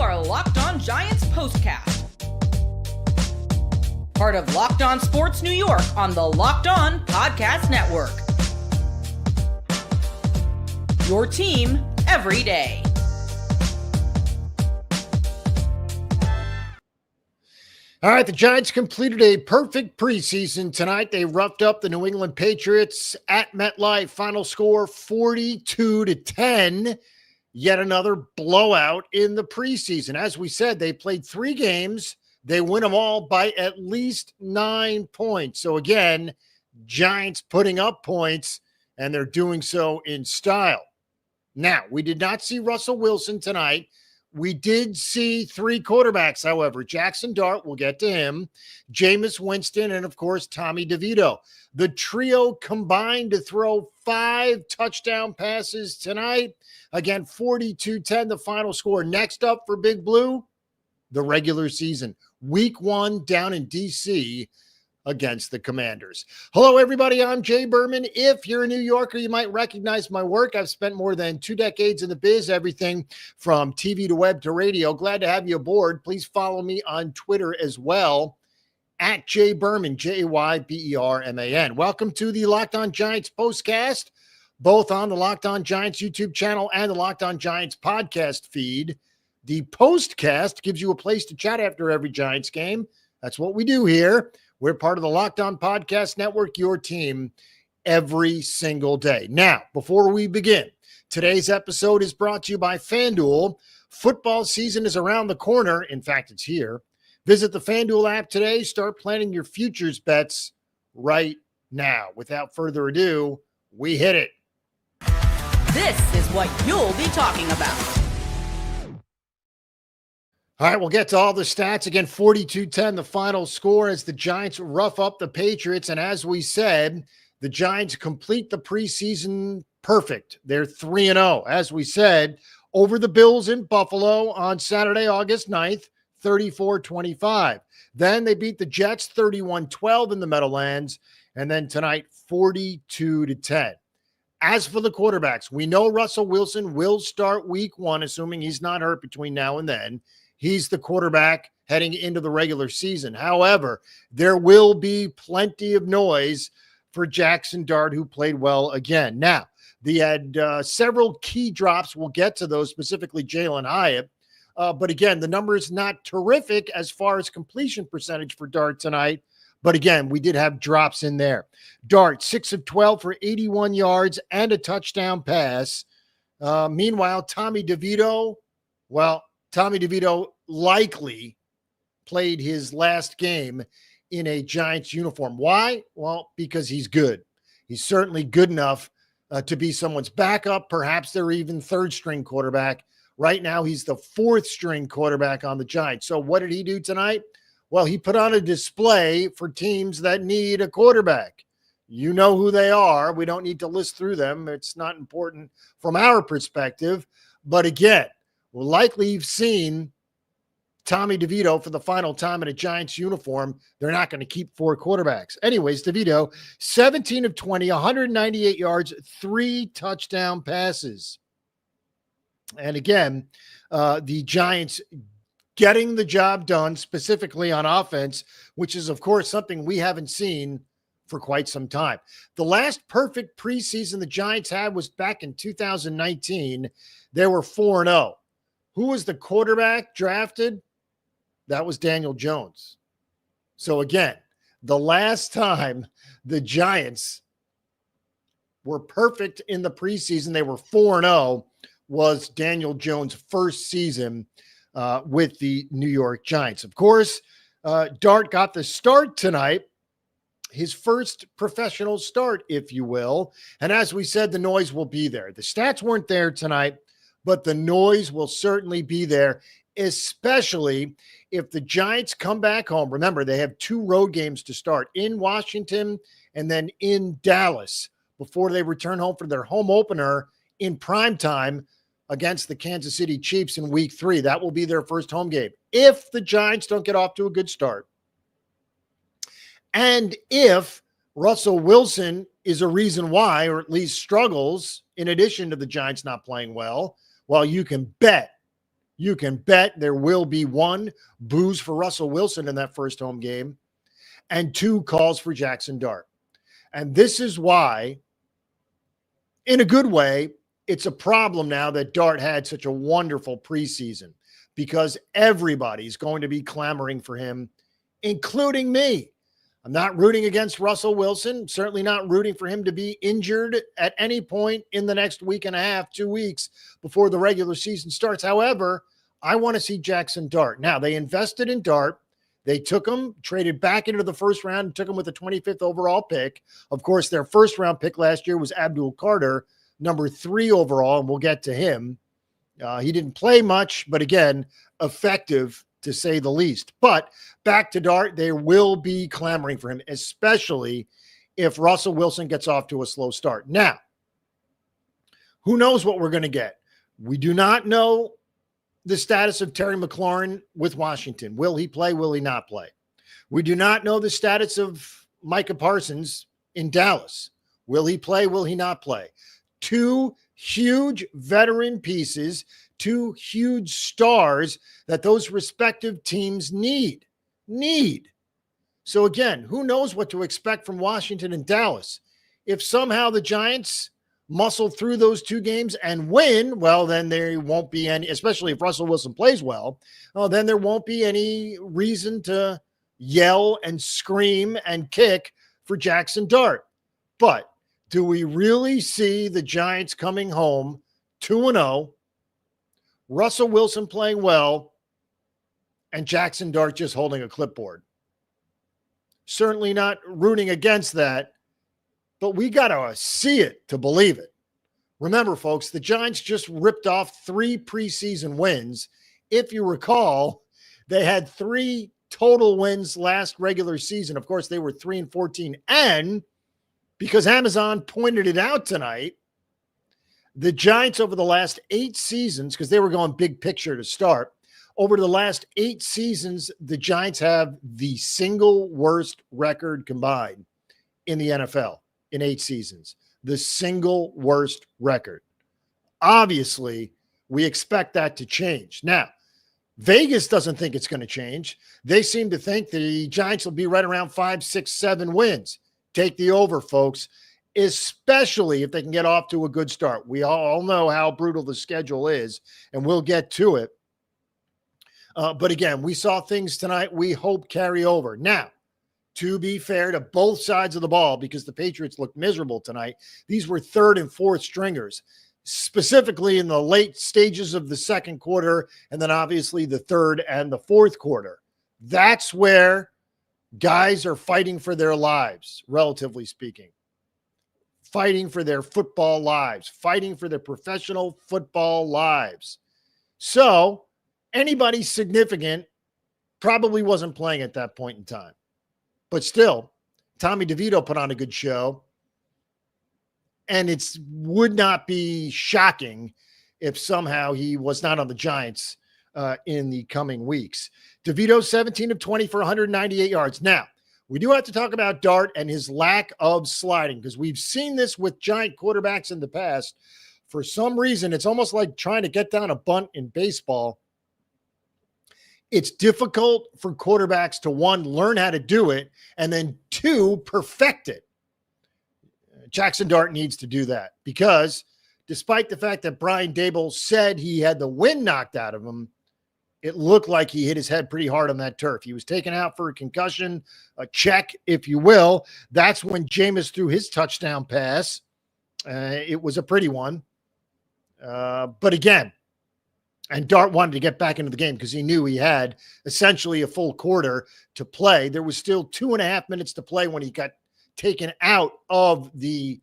are Locked On Giants POSTCAST. Part of Locked On Sports New York on the Locked On Podcast Network. Your team every day. All right, the Giants completed a perfect preseason tonight. They roughed up the New England Patriots at MetLife. Final score 42-10. Yet another blowout in the preseason. As we said, they played 3 games. They win them all by at least 9 points. So again, Giants putting up points, and they're doing so in style. Now, we did not see Russell Wilson tonight. We did see 3 quarterbacks, however. Jaxson Dart, we'll get to him, Jameis Winston, and, of course, Tommy DeVito. The trio combined to throw 5 touchdown passes tonight. Again, 42-10, the final score. Next up for Big Blue, the regular season. Week 1 down in D.C., against the Commanders. Hello, everybody. I'm Jay Berman. If you're a New Yorker, you might recognize my work. I've spent more than 2 decades in the biz, everything from TV to web to radio. Glad to have you aboard. Please follow me on Twitter as well, at Jay Berman, Jayberman. Welcome to the Locked On Giants POSTCAST, both on the Locked On Giants YouTube channel and the Locked On Giants podcast feed. The POSTCAST gives you a place to chat after every Giants game. That's what we do here. We're part of the Locked On Podcast Network, your team every single day. Now, before we begin, today's episode is brought to you by FanDuel. Football season is around the corner. In fact, it's here. Visit the FanDuel app today. Start planning your futures bets right now. Without further ado, we hit it. This is what you'll be talking about. All right, we'll get to all the stats. Again, 42-10, the final score as the Giants rough up the Patriots. And as we said, the Giants complete the preseason perfect. They're 3-0, as we said, over the Bills in Buffalo on Saturday, August 9th, 34-25. Then they beat the Jets 31-12 in the Meadowlands. And then tonight, 42-10. As for the quarterbacks, we know Russell Wilson will start week 1, assuming he's not hurt between now and then. He's the quarterback heading into the regular season. However, there will be plenty of noise for Jaxson Dart, who played well again. Now, they had several key drops. We'll get to those, specifically Jalen Hyatt. But again, the number is not terrific as far as completion percentage for Dart tonight. But again, we did have drops in there. Dart, 6 of 12 for 81 yards and a touchdown pass. Meanwhile, Tommy DeVito likely played his last game in a Giants uniform. Why? Well, because he's good. He's certainly good enough to be someone's backup. Perhaps they're even third-string quarterback. Right now, he's the 4th-string quarterback on the Giants. So what did he do tonight? Well, he put on a display for teams that need a quarterback. You know who they are. We don't need to list through them. It's not important from our perspective. But again, we'll likely have seen Tommy DeVito for the final time in a Giants uniform. They're not going to keep 4 quarterbacks. Anyways, DeVito, 17 of 20, 198 yards, 3 touchdown passes. And again, the Giants getting the job done, specifically on offense, which is, of course, something we haven't seen for quite some time. The last perfect preseason the Giants had was back in 2019. They were 4-0. Who was the quarterback drafted? That was Daniel Jones. So again, the last time the Giants were perfect in the preseason, they were 4-0, was Daniel Jones' first season with the New York Giants. Of course, Dart got the start tonight, his first professional start, if you will. And as we said, the noise will be there. The stats weren't there tonight, but the noise will certainly be there, especially if the Giants come back home. Remember, they have 2 road games to start, in Washington and then in Dallas, before they return home for their home opener in primetime against the Kansas City Chiefs in week 3. That will be their first home game. If the Giants don't get off to a good start, and if Russell Wilson is a reason why, or at least struggles, in addition to the Giants not playing well, you can bet You can bet there will be 1, boos for Russell Wilson in that first home game, and 2, calls for Jaxson Dart. And this is why, in a good way, it's a problem now that Dart had such a wonderful preseason, because everybody's going to be clamoring for him, including me. I'm not rooting against Russell Wilson, certainly not rooting for him to be injured at any point in the next week and a half, 2 weeks before the regular season starts. However, I want to see Jaxson Dart. Now, they invested in Dart. They took him, traded back into the first round, and took him with the 25th overall pick. Of course, their first round pick last year was Abdul Carter, number 3 overall, and we'll get to him. He didn't play much, but again, effective to say the least. But back to Dart, they will be clamoring for him, especially if Russell Wilson gets off to a slow start. Now, who knows what we're going to get? We do not know the status of Terry McLaurin with Washington. Will he play? Will he not play? We do not know the status of Micah Parsons in Dallas. Will he play? Will he not play? 2 huge veteran pieces, 2 huge stars that those respective teams need. So again, who knows what to expect from Washington and Dallas? If somehow the Giants muscle through those 2 games and win, well, then there won't be any, especially if Russell Wilson plays well, then there won't be any reason to yell and scream and kick for Jaxson Dart. But do we really see the Giants coming home 2-0, Russell Wilson playing well, and Jaxson Dart just holding a clipboard? Certainly not rooting against that, but we got to see it to believe it. Remember, folks, the Giants just ripped off 3 preseason wins. If you recall, they had 3 total wins last regular season. Of course, they were 3-14. And because Amazon pointed it out tonight, the Giants over the last 8 seasons, because they were going big picture to start, over the last 8 seasons, the Giants have the single worst record combined in the NFL in 8 seasons. The single worst record. Obviously, we expect that to change. Now, Vegas doesn't think it's going to change. They seem to think the Giants will be right around 5, 6, 7 wins. Take the over, folks, especially if they can get off to a good start. We all know how brutal the schedule is, and we'll get to it. But again, we saw things tonight we hope carry over. Now, to be fair to both sides of the ball, because the Patriots looked miserable tonight, these were 3rd and 4th stringers, specifically in the late stages of the second quarter, and then obviously the 3rd and the 4th quarter. That's where guys are fighting for their lives, relatively speaking. Fighting for their football lives, fighting for their professional football lives. So anybody significant probably wasn't playing at that point in time. But still, Tommy DeVito put on a good show. And it would not be shocking if somehow he was not on the Giants in the coming weeks. DeVito, 17 of 20 for 198 yards. Now, we do have to talk about Dart and his lack of sliding, because we've seen this with Giant quarterbacks in the past. For some reason, it's almost like trying to get down a bunt in baseball. It's difficult for quarterbacks to, 1, learn how to do it, and then 2, perfect it. Jaxson Dart needs to do that, because despite the fact that Brian Daboll said he had the wind knocked out of him, it looked like he hit his head pretty hard on that turf. He was taken out for a concussion, a check, if you will. That's when Jameis threw his touchdown pass. It was a pretty one. But again, and Dart wanted to get back into the game because he knew he had essentially a full quarter to play. There was still 2.5 minutes to play when he got taken out of the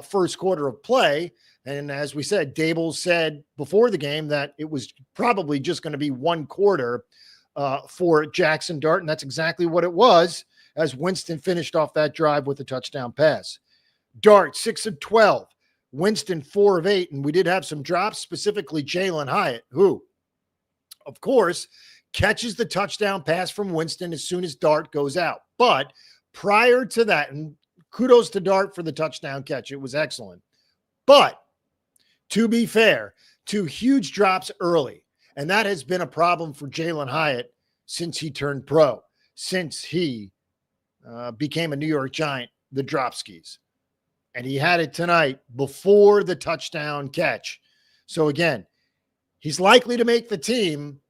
first quarter of play. And as we said, Daboll said before the game that it was probably just going to be 1 quarter for Jaxson Dart. And that's exactly what it was, as Winston finished off that drive with a touchdown pass. Dart, 6 of 12. Winston, 4 of 8. And we did have some drops, specifically Jalen Hyatt, who, of course, catches the touchdown pass from Winston as soon as Dart goes out. But prior to that, and kudos to Dart for the touchdown catch, it was excellent. But to be fair, 2 huge drops early. And that has been a problem for Jalen Hyatt since he turned pro, since he became a New York Giant, the drop skis. And he had it tonight before the touchdown catch. So again, he's likely to make the team.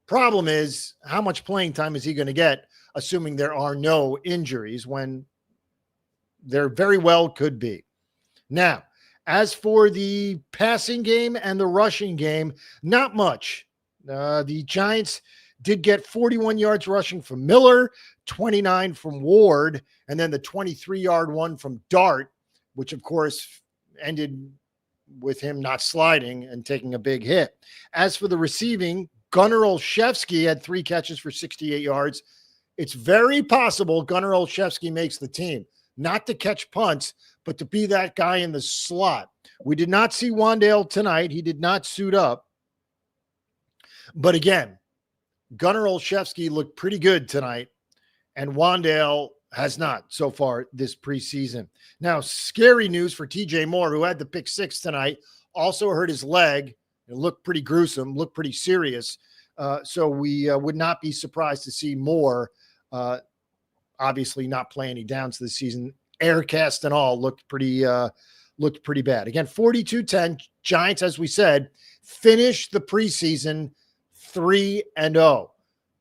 Problem is, how much playing time is he going to get, assuming there are no injuries, when there very well could be. Now, as for the passing game and the rushing game, not much. The Giants did get 41 yards rushing from Miller, 29 from Ward, and then the 23-yard one from Dart, which, of course, ended with him not sliding and taking a big hit. As for the receiving, Gunnar Olszewski had 3 catches for 68 yards. It's very possible Gunnar Olszewski makes the team, not to catch punts, but to be that guy in the slot. We did not see Wan'Dale tonight. He did not suit up. But again, Gunnar Olszewski looked pretty good tonight, and Wan'Dale has not so far this preseason. Now, scary news for TJ Moore, who had the pick 6 tonight, also hurt his leg. It looked pretty gruesome, looked pretty serious. So we would not be surprised to see Moore obviously not play any downs this season. Air cast and all looked pretty bad. Again, 42-10. Giants, as we said, finish the preseason 3-0.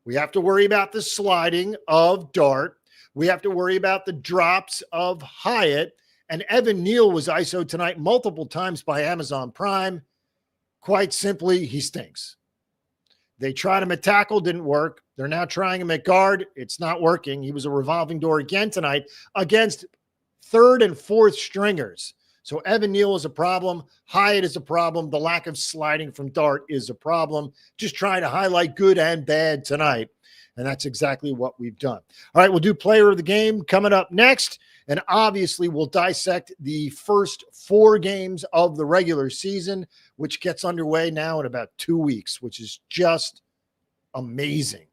We have to worry about the sliding of Dart. We have to worry about the drops of Hyatt. And Evan Neal was ISO tonight multiple times by Amazon Prime. Quite simply, he stinks. They tried him at tackle, didn't work. They're now trying him at guard. It's not working. He was a revolving door again tonight against 3rd and 4th stringers. So Evan Neal is a problem. Hyatt is a problem. The lack of sliding from Dart is a problem. Just trying to highlight good and bad tonight. And that's exactly what we've done. All right, we'll do player of the game coming up next. And obviously, we'll dissect the first 4 games of the regular season, which gets underway now in about 2 weeks, which is just amazing.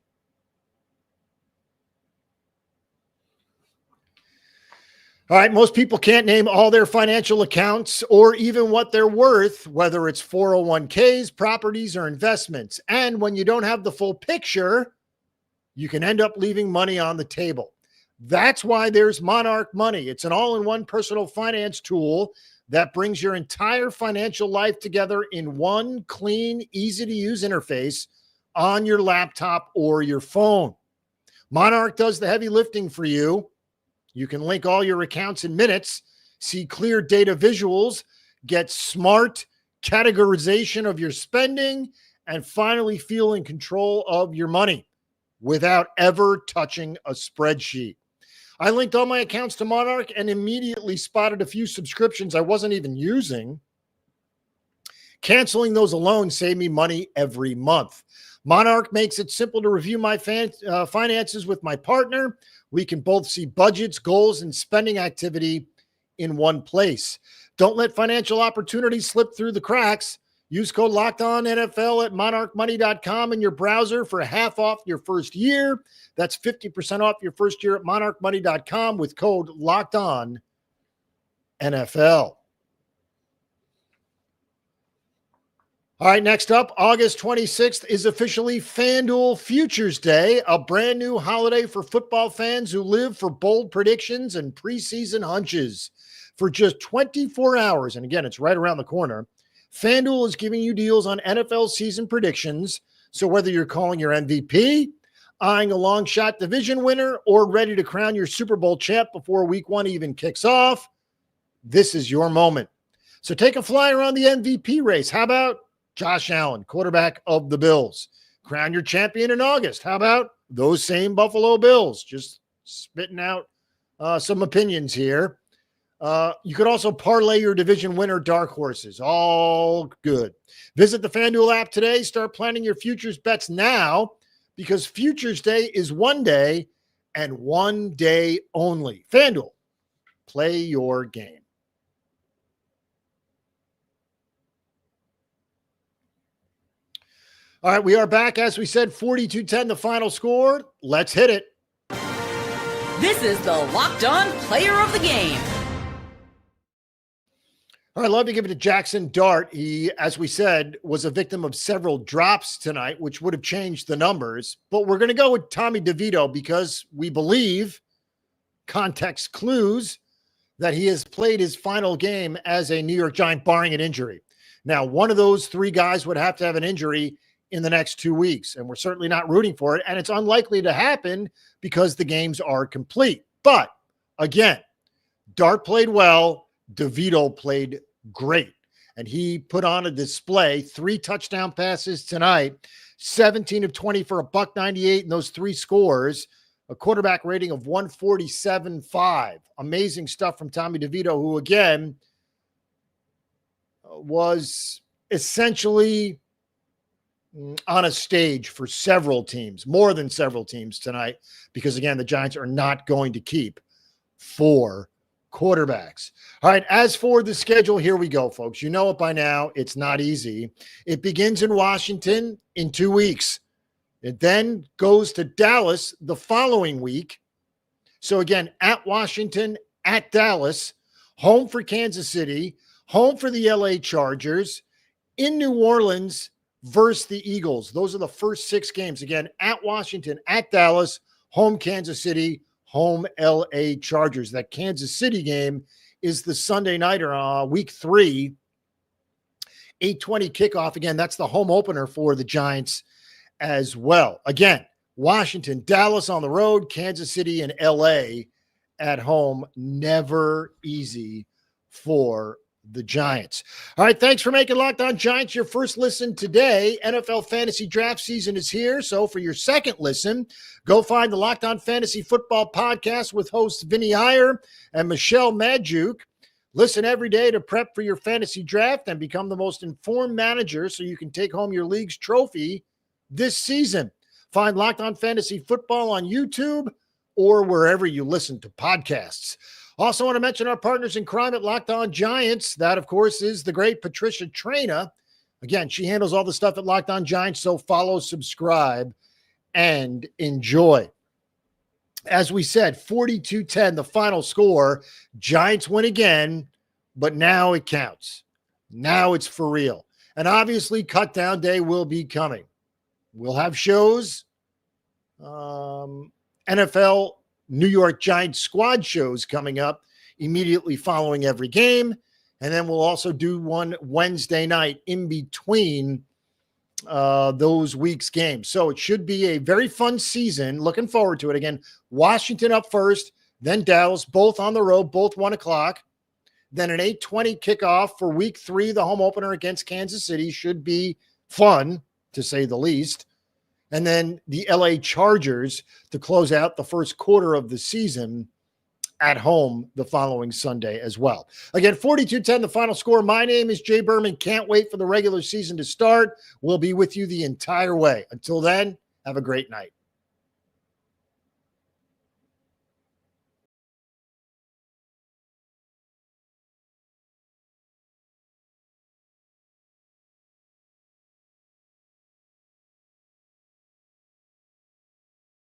All right, most people can't name all their financial accounts or even what they're worth, whether it's 401ks, properties, or investments. And when you don't have the full picture, you can end up leaving money on the table. That's why there's Monarch Money. It's an all-in-one personal finance tool that brings your entire financial life together in one clean, easy-to-use interface on your laptop or your phone. Monarch does the heavy lifting for you. You can link all your accounts in minutes, see clear data visuals, get smart categorization of your spending, and finally feel in control of your money without ever touching a spreadsheet. I linked all my accounts to Monarch and immediately spotted a few subscriptions I wasn't even using. Canceling those alone saved me money every month. Monarch makes it simple to review my finances with my partner. We can both see budgets, goals, and spending activity in one place. Don't let financial opportunities slip through the cracks. Use code LOCKEDONNFL at monarchmoney.com in your browser for half off your first year. That's 50% off your first year at monarchmoney.com with code LOCKEDONNFL. All right, next up, August 26th is officially FanDuel Futures Day, a brand new holiday for football fans who live for bold predictions and preseason hunches. For just 24 hours, and again, it's right around the corner, FanDuel is giving you deals on NFL season predictions. So whether you're calling your MVP, eyeing a long shot division winner, or ready to crown your Super Bowl champ before week 1 even kicks off, this is your moment. So take a flyer on the MVP race. How about Josh Allen, quarterback of the Bills? Crown your champion in August. How about those same Buffalo Bills? Just spitting out some opinions here. You could also parlay your division winner dark horses. All good. Visit the FanDuel app today. Start planning your futures bets now, because Futures Day is one day and one day only. FanDuel, play your game. All right, we are back. As we said, 42-10, the final score. Let's hit it. This is the Locked On Player of the Game. All right, love to give it to Jaxson Dart. He, as we said, was a victim of several drops tonight, which would have changed the numbers. But we're going to go with Tommy DeVito because we believe, context clues, that he has played his final game as a New York Giant, barring an injury. Now, one of those three guys would have to have an injury in the next 2 weeks, and we're certainly not rooting for it. And it's unlikely to happen because the games are complete. But again, Dart played well. DeVito played great, and he put on a display. 3 touchdown passes tonight, 17 of 20 for $198 in those 3 scores, a quarterback rating of 147.5. Amazing stuff from Tommy DeVito, who again was essentially on a stage for several teams, more than several teams tonight, because again, the Giants are not going to keep 4 quarterbacks. All right, as for the schedule, here we go, folks. You know it by now. It's not easy. It begins in Washington in 2 weeks. It then goes to Dallas the following week. So again, at Washington, at Dallas, home for Kansas City, home for the LA Chargers, in New Orleans versus the Eagles. Those are the first 6 games. Again, at Washington, at Dallas, home Kansas City, home LA Chargers. That Kansas City game is the Sunday nighter, week 3, 8:20 kickoff. Again, that's the home opener for the Giants as well. Again, Washington, Dallas on the road, Kansas City and LA at home. Never easy for the Giants. All right, thanks for making Locked On Giants your first listen today. NFL fantasy draft season is here, so for your second listen, go find the Locked On Fantasy Football podcast with hosts Vinny Iyer and Michelle Madjuk. Listen every day to prep for your fantasy draft and become the most informed manager so you can take home your league's trophy this season. Find Locked On Fantasy Football on YouTube or wherever you listen to podcasts. Also want to mention our partners in crime at Locked On Giants. That, of course, is the great Patricia Traina. Again, she handles all the stuff at Locked On Giants, so follow, subscribe, and enjoy. As we said, 42-10, the final score. Giants win again, but now it counts. Now it's for real. And obviously, cut down day will be coming. We'll have shows, NFL New York Giants squad shows coming up immediately following every game. And then we'll also do one Wednesday night in between those weeks' games. So it should be a very fun season. Looking forward to it. Again, Washington up first, then Dallas, both on the road, both 1 o'clock. Then an 8:20 kickoff for week 3, the home opener against Kansas City. Should be fun, to say the least. And then the LA Chargers to close out the first quarter of the season at home the following Sunday as well. Again, 42-10, the final score. My name is Jay Berman. Can't wait for the regular season to start. We'll be with you the entire way. Until then, have a great night.